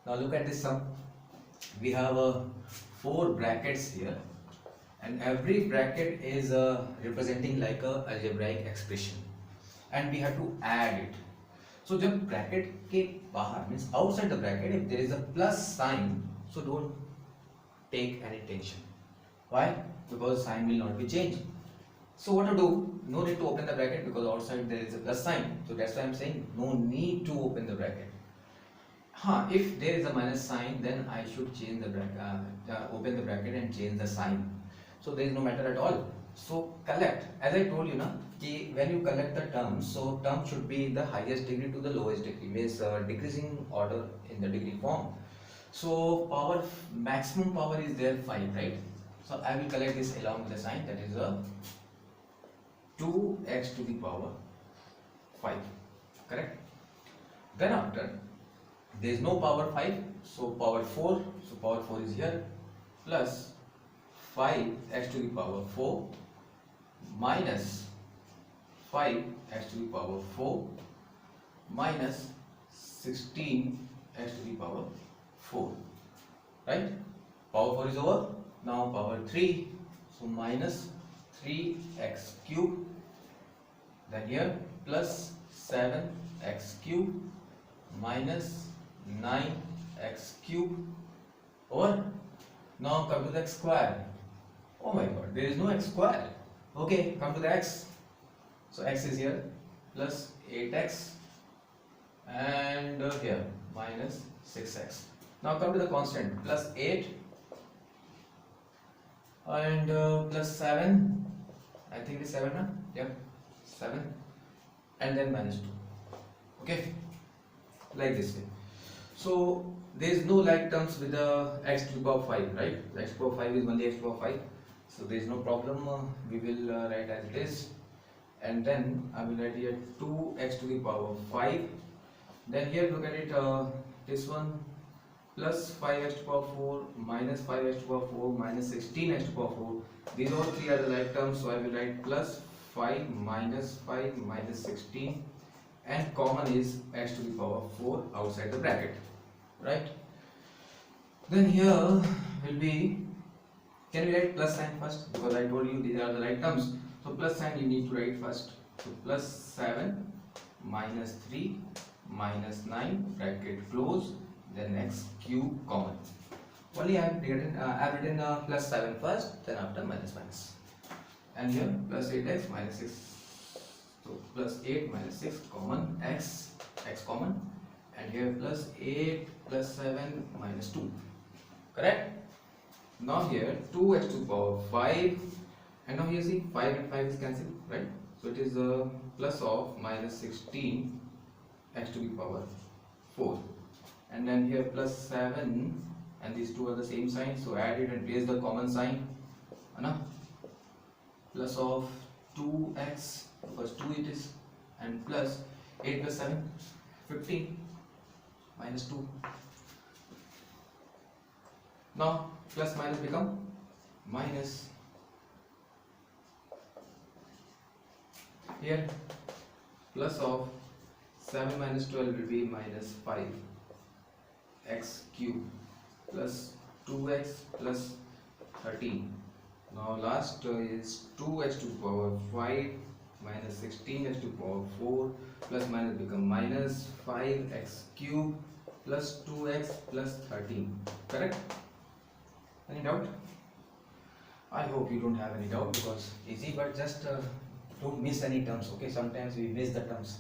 Now look at this sum. We have four brackets here, and every bracket is representing like a algebraic expression, and we have to add it. So जब bracket के बाहर means outside the bracket, if there is a plus sign, so don't take any tension. Why? Because sign will not be changed. So what to do? No need to open the bracket because outside there is a plus sign. So that's why I'm saying no need to open the bracket. If there is a minus sign, then I should change the bracket, open the bracket and change the sign. So there is no matter at all. So collect, as I told you na, कि when you collect the terms, so term should be in the highest degree to the lowest degree, means decreasing order in the degree form. So power, maximum power is there 5, right? So I will collect this along with the sign, that is a 2x to the power 5, correct? Then after, there is no power 5, so power 4, so power 4 is here, plus 5x to the power 4 minus 5x to the power 4 minus 16x to the power 4, right? Power 4 is over. Now power 3, so minus 3x cube, then here plus 7x cube minus 9x cube over. Now come to the x square. Oh my god, there is no x square. Okay, come to the x. So x is here plus 8x and here minus 6x. Now come to the constant, plus 8 and plus 7. I think it's 7, huh? Yeah, 7 and then minus 2. Okay, like this way. So there is no like terms with the x to the power 5, right? The x to the power 5 is only x to the power 5. So there is no problem. We will write as it is. And then I will write here 2x to the power 5. Then here look at it, this one plus 5x to the power 4 minus 5x to the power 4 minus 16x to the power 4. These all three are the like terms, so I will write plus 5 minus 16, and common is x to the power 4 outside the bracket, right? Then here will be, can we write plus sign first, because I told you these are the like terms. So plus sign you need to write first. So plus 7 minus 3 minus 9 bracket close, then x cube common. Only I have written plus 7 first, then after minus minus. And here plus 8x minus 6. So plus 8 minus 6 common, x common, and here plus 8 plus 7 minus 2. Correct? Now here 2x to the power 5, and now here see 5 and 5 is cancelled, right? So it is a plus of minus 16 x to the power 4, and then here plus 7, and these two are the same sign, so add it and place the common sign, plus of 2x, because 2 it is, and plus 8 plus 7 15 minus 2. Now plus minus become minus. Here plus of 7 minus 12 will be minus 5 x cube plus 2x plus 13. Now last is 2x to the power 5 minus 16x to the power 4, plus minus become minus 5x cube plus 2x plus 13. Correct? Any doubt? I hope you don't have any doubt, because easy, but just don't miss any terms. Okay, sometimes we miss the terms,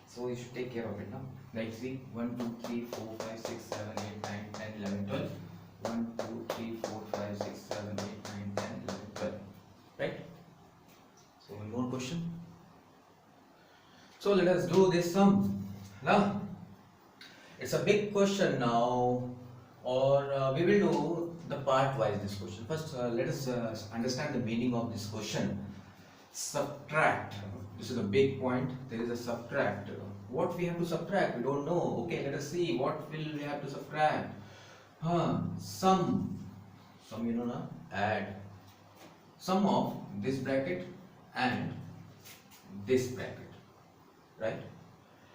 so you should take care of it now. Like see 1 2 3 4 5 6 7 8 9 10 11 12. 1 2 3 4 5 6 7 8 9 10 11 12, right? So one more question. So let us do this sum now. It's a big question now, or we will do the part wise this question. First let us understand the meaning of this question. Subtract, this is a big point. There is a subtract. What we have to subtract, we don't know. Okay, let us see what will we have to subtract. Sum you know now, add sum of this bracket and this bracket, right?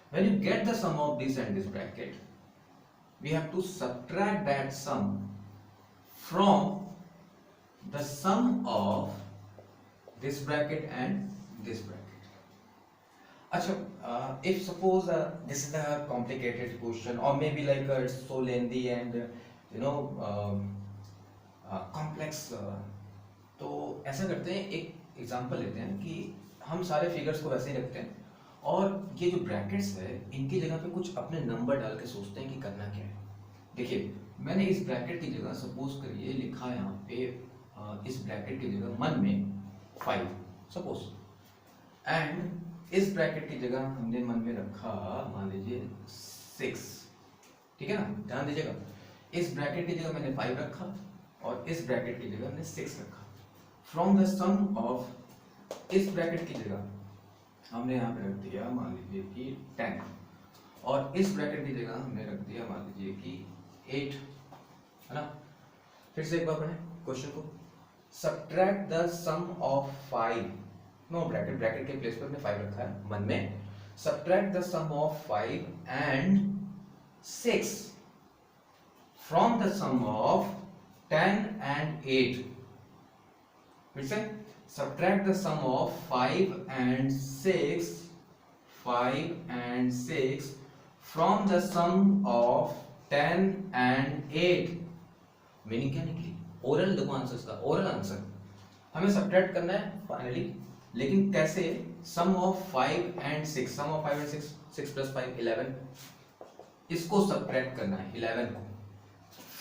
When you get the sum of this and this bracket, we have to subtract that sum from the sum of this bracket and this bracket. Acha, if suppose this is a complicated question or maybe like it's so lengthy and complex, तो ऐसा करते हैं, एक example लेते हैं कि हम सारे फिगर्स को वैसे ही रखते हैं और ये जो ब्रैकेट्स है इनकी जगह पे कुछ अपने नंबर डाल के सोचते हैं कि करना क्या है। देखिए मैंने इस ब्रैकेट की जगह सपोज करिए लिखा यहाँ पे इस ब्रैकेट की जगह मन में 5 सपोज, एंड इस ब्रैकेट की जगह हमने मन में रखा मान लीजिए 6, ठीक है ना, ध्यान दीजिएगा, इस ब्रैकेट की जगह मैंने 5 रखा और इस ब्रैकेट की जगह हमने 6 रखा। फ्रॉम द सम ऑफ इस ब्रैकेट की जगह हमने यहाँ पे रख दिया मान लीजिए कि 10 और इस ब्रैकेट की जगह हमने रख दिया मान लीजिए कि 8, है ना। फिर से एक बार पढ़ें क्वेश्चन को, subtract the sum of 5, no bracket, bracket के प्लेस पर हमने 5 रखा है मन में, subtract the sum of 5 and 6 from the sum of 10 and 8। फिर से subtract the sum of 5 and 6 from the sum of 10 and 8। Meaning क्या निकली? ओरल देखो आंसर का, ओरल आंसर हमें सब्ट्रैक्ट करना है फाइनली, लेकिन कैसे? Sum of 5 and 6, sum of 5 and 6, 6 plus 5 11, इसको सब्ट्रैक्ट करना है 11 को।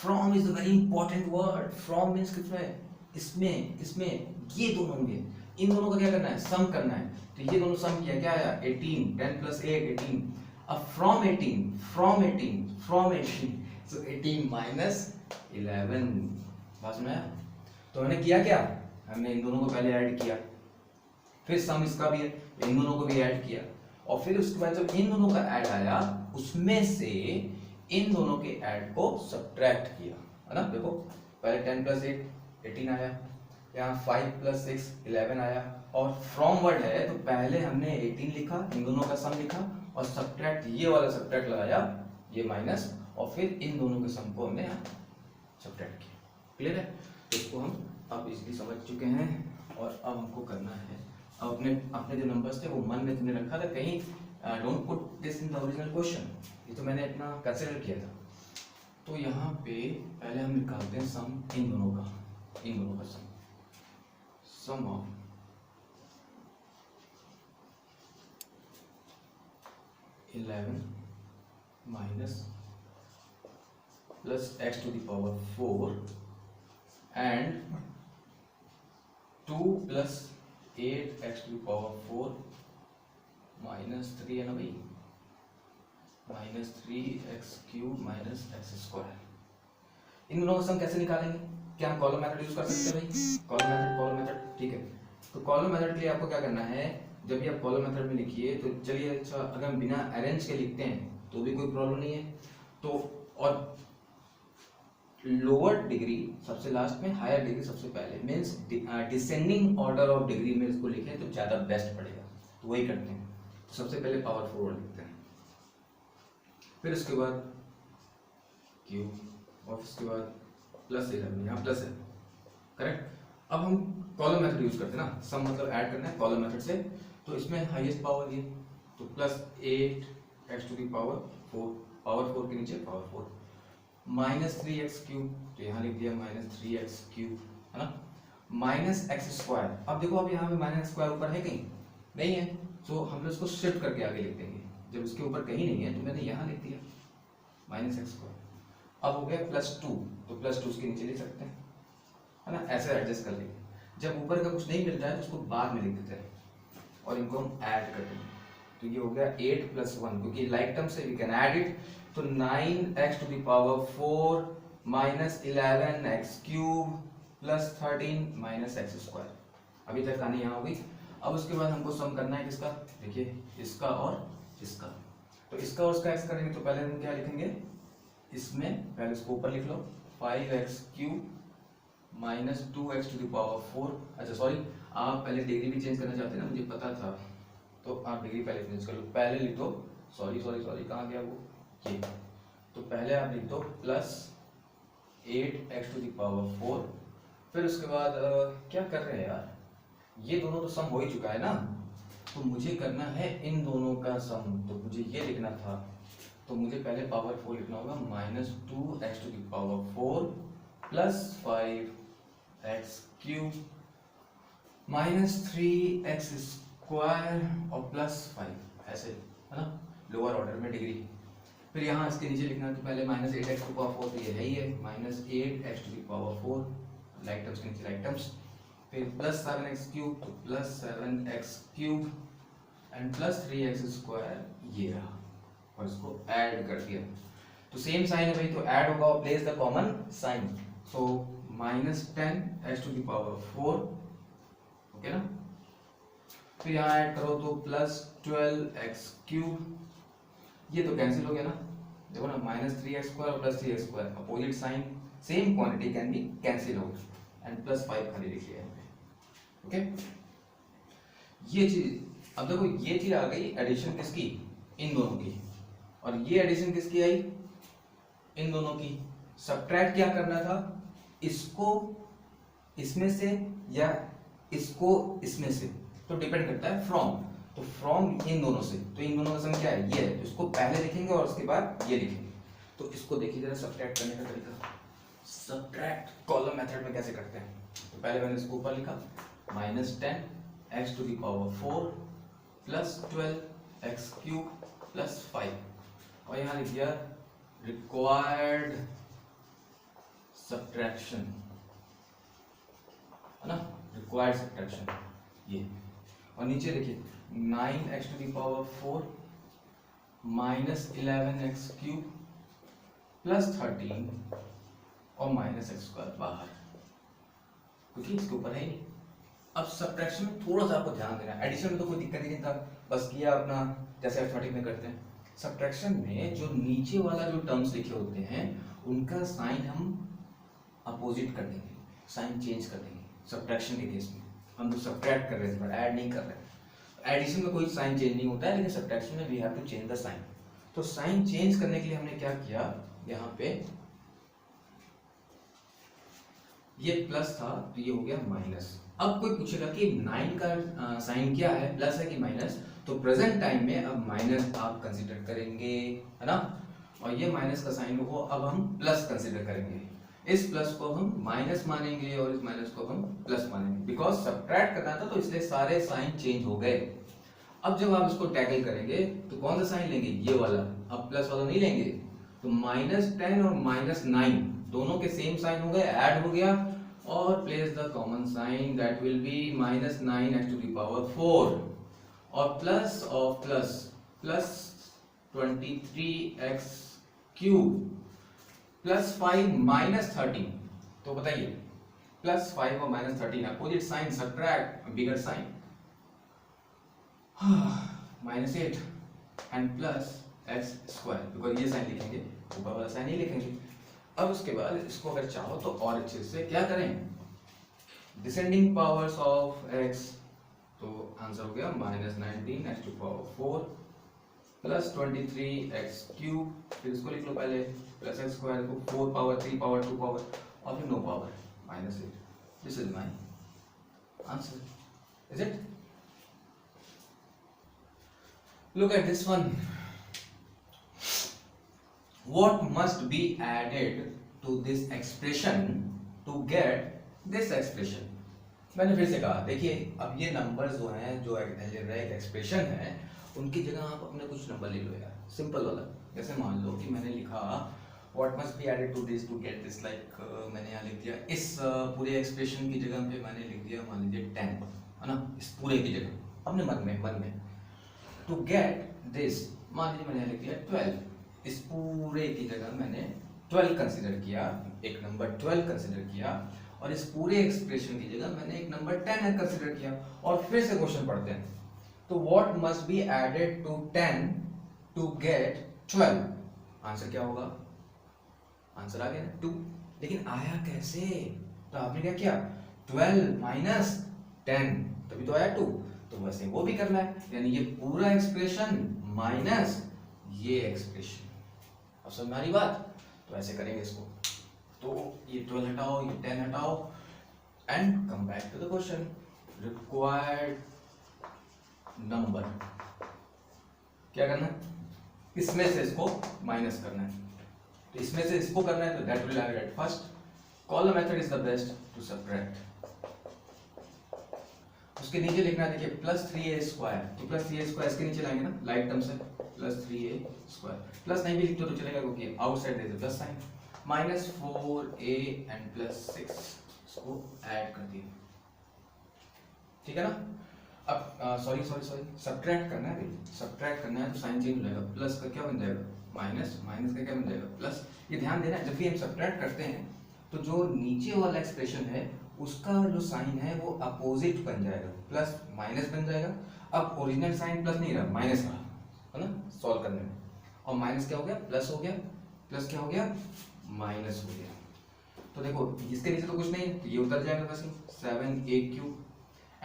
From is a very important word, from means किसमें, इसमें ये दोनों होंगे, इन दोनों का क्या करना है? सम करना है। तो ये दोनों सम किया, क्या आया? 18, 10 प्लस 8 18। अब फ्रॉम 18 सो 18 माइनस 11, बात में। तो हमने किया क्या? हमने इन दोनों को पहले ऐड किया, फिर सम इसका भी है, इन दोनों को भी ऐड किया, और फिर उसके बाद जब इन दोनों का ऐड आया उसमें से इन दोनों के ऐड को सब्ट्रैक्ट किया, है ना। देखो पहले 10 प्लस 8 18 आया, यहाँ 5 प्लस 6 11 आया, और फ्रॉम वर्ड है तो पहले हमने 18 लिखा, इन दोनों का सम लिखा और सब्ट्रैक्ट, ये वाला सब्ट्रैक्ट लगाया, ये माइनस, और फिर इन दोनों के सम को हमने यहाँ सब्ट्रैक्ट किया। क्लियर है? तो इसको हम अब इजीली समझ चुके हैं और अब हमको करना है, अब अपने जो नंबर्स थे वो मन में तुमने रखा था कहीं, don't put this in the original question, ये तो मैंने अपना कंसिडर किया था। तो यहाँ पे पहले हम निकालते हैं सम इन दोनों का sum of eleven minus plus x to the power 4 and 2 plus 8 x to the power 4 minus 3 है ना भाई, minus 3x cube minus x square. इन दोनों का सम कैसे निकालेंगे? क्या हम कॉलम मेथड यूज कर सकते हैं भाई? कॉलम मेथड, ठीक है। तो कॉलम मेथड के लिए आपको क्या करना है, जब भी आप कॉलम मेथड में लिखिए तो चलिए, अच्छा अगर हम बिना अरेंज के लिखते हैं तो भी कोई प्रॉब्लम नहीं है, तो और लोअर डिग्री सबसे लास्ट में, हायर डिग्री सबसे पहले, means descending order of degree में इसको लिखें तो ज़्यादा बेस्ट पड़ेगा, तो वही करते हैं। तो सबसे पहले पावर 4 लिखते हैं, फिर उसके बाद क्यूब और उसके बाद प्लस 11, यहाँ प्लस है, करेक्ट। अब हम कॉलम मेथड यूज करते हैं ना, सम मतलब ऐड करना है कॉलम मेथड से, तो इसमें हाईएस्ट पावर ये, तो plus 8 x to the power 4, power 4 के नीचे पावर 4, माइनस 3x क्यूब, तो यहाँ लिख दिया माइनस 3x क्यूब, है ना, माइनस एक्स स्क्वायर। अब देखो अब यहाँ पे माइनस स्क्वायर ऊपर है कहीं नहीं है, तो हम लोग इसको शिफ्ट करके आगे लिख देंगे, जब इसके ऊपर कहीं नहीं है तो मैंने यहाँ लिख दिया माइनस एक्स स्क्वायर। अब हो गया प्लस 2, तो प्लस 2 उसके नीचे लिख सकते हैं, है ना, ऐसे एडजस्ट कर लेंगे। जब ऊपर का कुछ नहीं मिलता है तो उसको बाद में लिख देते हैं और इनको हम ऐड कर देंगे, तो ये हो गया 8 प्लस 1, क्योंकि लाइक टर्म से वी कैन ऐड इट, तो 9x to the power 4 minus 11x cube plus 13 minus x square. अभी तक कहानी यहाँ हो गई। अब उसके बाद हमको सम करना है किसका, देखिए इसका और इसका, तो इसका और इसका एक्स करेंगे तो पहले हम क्या लिखेंगे, इसमें पहले इसको ऊपर लिख लो 5x cube minus 2x to the power 4। अच्छा सॉरी, आप पहले डिग्री भी चेंज करना चाहते हैं ना, मुझे पता था, तो आप डिग्री पहले चेंज कर लो, पहले लिख दो, सॉरी कहाँ गया वो, ये, तो पहले आप लिख दो plus 8x to the power 4, फिर उसके बाद क्या कर रहे हैं यार, ये दोनों तो सम हो ही चुका है ना, तो मुझे करना है इन दोनों का सम, तो मुझे ये लिखना था, तो मुझे पहले पावर 4 लिखना होगा, -2x to the power 4 plus 5x cube -3x square और प्लस 5, ऐसे है ना, लोअर ऑर्डर में डिग्री। फिर यहाँ इसके नीचे लिखना है, तो पहले -8x टू पावर 4 तो ये है ही है, -8x to the power 4 like terms के नीचे लाइक टर्म्स, फिर प्लस 7x क्यूब तो plus 7x cube and plus 3x square, ये रहा, और इसको ऐड कर दिया, तो सेम साइन है भाई, तो ऐड होगा और place the common sign, so -10x to the power 4, okay ना, फिर यहाँ ऐड करो तो प्लस 12x क्यूब, ये तो कैंसिल हो गया ना, देखो ना, -3x स्क्वायर और plus 3x square, opposite sign, same quantity can be cancel out, and plus 5 खाली लिख लिया है, ओके। ये चीज, अब देखो ये चीज आ गई एडिशन किसकी, इन दोनों की, और ये एडिशन किसकी आई, इन दोनों की। सब्ट्रैक्ट क्या करना था, इसको इसमें से या इसको इसमें से, तो डिपेंड करता है फ्रॉम, तो फ्रॉम इन दोनों से, तो इन दोनों का सम क्या है, ये है, तो इसको पहले लिखेंगे और उसके बाद ये लिखेंगे। तो इसको देखिए जरा सब्ट्रैक्ट करने का तरीका, सब्ट्रैक्ट कॉलम मेथड में कैसे करते हैं। तो पहले मैंने इसको ऊपर लिखा -10x to the power 4 plus 12x cube plus 5, और यहाँ लिख दिया रिक्वायर्ड सब्ट्रैक्शन, है ना, रिक्वायर्ड सब्ट्रैक्शन ये, और नीचे देखिए 9x to the power 4 -11x cube plus 13 और -x स्क्वायर बाहर, क्योंकि इसके ऊपर है ही नहीं। अब सब्ट्रैक्शन में थोड़ा सा आपको ध्यान देना है, एडिशन में तो कोई दिक्कत ही नहीं था, बस किया अपना जैसे अरिथमेटिक में करते हैं। सब्ट्रैक्शन में जो नीचे वाला जो टर्म्स लिखे होते हैं उनका साइन हम अपोजिट कर देंगे, साइन चेंज कर देंगे। सब्ट्रैक्शन के केस में हम तो सब्ट्रैक्ट कर रहे थे, बट ऐड नहीं कर रहे। एडिशन में कोई साइन चेंज नहीं होता है, लेकिन सब्ट्रैक्शन में we have to change the sign. तो साइन चेंज करने के लिए हमने क्या किया, यहाँ पे ये प्लस था तो ये हो गया माइनस। अब कोई पूछेगा कि 9 का साइन क्या है, प्लस है कि माइनस, तो प्रेजेंट टाइम में अब माइनस आप कंसीडर करेंगे, है ना, और ये माइनस का साइन को अब हम प्लस कंसीडर करेंगे। इस प्लस को हम माइनस मानेंगे और इस माइनस को हम प्लस मानेंगे, बिकॉज सब्ट्रैक्ट करना था तो इसलिए सारे साइन चेंज हो गए। अब जब आप इसको टैकल करेंगे तो कौन सा साइन लेंगे, ये वाला, अब प्लस वाला नहीं लेंगे। तो -10 और -9 दोनों के सेम साइन हो गए, ऐड हो गया, और place the common sign that will be -9x to the power 4 और plus of plus plus 23x cube plus 5 -13। तो बताइए +5 और -13 opposite sign, subtract bigger sign, -8 and plus x square, because ये साइन लिखेंगे, ऊपर वाला साइन नहीं लिखेंगे। अब उसके बाद इसको अगर चाहो तो और अच्छे से क्या करें, डिसेंडिंग पावर्स ऑफ x, तो आंसर हो गया -19x to power 4 plus 23x cube, फिर इसको लिख लो पहले प्लस x स्क्वायर को 4 पावर 3 पावर 2 पावर और फिर no power -8। This is my answer, is it? Look at this one. What must be added to this expression to get this expression? मैंने फिर से कहा, देखिए अब ये नंबर्स जो हैं, जो अलजेब्राइक एक्सप्रेशन है, उनकी जगह आप अपने कुछ नंबर ले लो यार, सिंपल वाला। जैसे मान लो कि मैंने लिखा what must be added to this to get this, like मैंने यहाँ लिख दिया, इस पूरे एक्सप्रेशन की जगह पे मैंने लिख दिया मान लीजिए 10, है ना, इस पूरे की जगह अपने मन में टू गेट दिस मान लीजिए मैंने लिख दिया 12, इस पूरे की जगह मैंने 12 कंसीडर किया, एक नंबर 12 कंसीडर किया, और इस पूरे एक्सप्रेशन की जगह मैंने एक नंबर 10 कंसीडर किया। और फिर से क्वेश्चन पढ़ते हैं, तो what must be added to 10 to get 12, answer क्या होगा? आंसर आ गया 2, लेकिन आया कैसे? तो आपने क्या किया, 12 माइनस 10 तभी तो आया 2, तो वैसे वो भी करना है, यानी ये पूरा एक्सप्रेशन माइनस ये एक्सप्रेशन, अब समझ में आ रही बात? तो ऐसे करेंगे इसको, तो ये 12 हटाओ, ये 10 हटाओ, and come back to the question. Required number क्या करना है, इसमें से इसको माइनस करना है, तो इसमें से इसको करना है, तो that will have at first call the method is the best to subtract. उसके नीचे लिखना है, देखिए +3a², तो +3a² इसके नीचे लाएंगे ना लाइक टर्म से, +3a², प्लस नहीं भी लिखते तो चलेगा क्योंकि outside there is plus sign, -4a and +6 इसको ऐड कर दिए, ठीक है ना। अब सॉरी सब्ट्रैक्ट करना है भाई, सब्ट्रैक्ट करना है तो साइन चेंज हो जाएगा, प्लस का क्या बन जाएगा माइनस, माइनस का क्या बन जाएगा प्लस। ये ध्यान देना, जब भी हम सब्ट्रैक्ट करते हैं तो जो नीचे वाला एक्सप्रेशन है उसका जो साइन है वो अपोजिट बन जाएगा, प्लस माइनस बन जाएगा। अब ओरिजिनल साइन प्लस नहीं रहा, माइनस रहा, है ना सॉल्व करने में, और माइनस क्या हो गया प्लस हो गया, प्लस क्या हो गया माइनस हो गया। तो देखो इसके नीचे तो कुछ नहीं है, तो ये उतर जाएगा बस, 7a³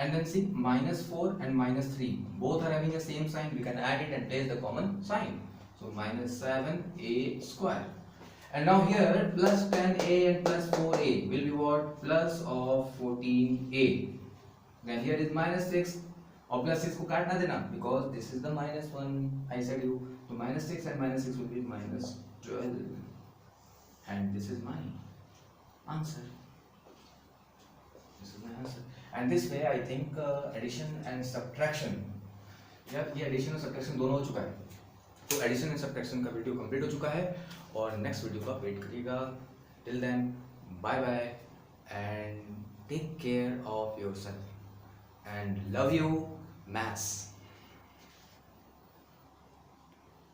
and then see -4 and -3 both are having the same sign, we can add it and place the common sign, so -7a², and now here +10a and +4a will be what, plus of 14a, then here is -6 और +6 को काट ना देना because this is the -1 I said you, so -6 and -6 will be -12, and this is my answer, this is my answer. And this way I think addition and subtraction, यार ये addition और subtraction दोनों हो चुका है, तो addition and subtraction का video complete हो चुका है और नेक्स्ट वीडियो का वेट करिएगा। Till then bye bye and take care of yourself and love you maths.